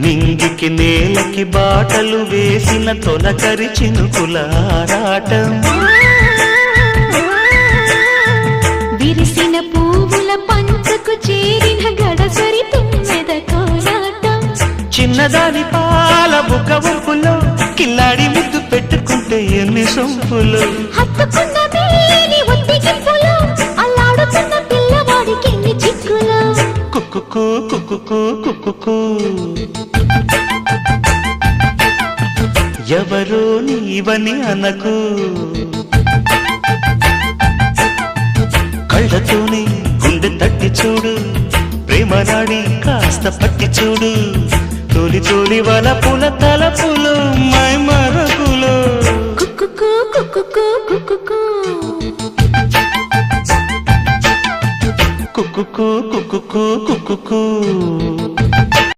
నింగికి నేలకి బాటలు వేసిన తొలకరి చినుకుల ఆరాటం, విరిసిన పువ్వుల పంచకు చేరిన గడసరి తుమ్మెద కోలాటం, చిన్నదాని పాల బుక్క ఉప్పులో కిల్లాడి ముద్దు పెట్టుకుంటే ఎన్ని సొంపులు, హత్తుకున్న మేని ఒత్తికింపులో అల్లాడుతున్న పిల్లవాడికి ఎన్ని చిక్కులు. కుక్కుకు కుక్కుకు కుక్కుకు ఎవరో నీవని అనకు, కళ్ళతోనే గుండె తట్టి చూడు, ప్రేమ నాడి కాస్త పట్టి చూడు, తోలి తోలి వలపుల తలపులు మై మరపులు. కుక్కుకు కుక్కుకు కుక్కుకు కుక్కుకు కుక్కుకు కుక్కుకు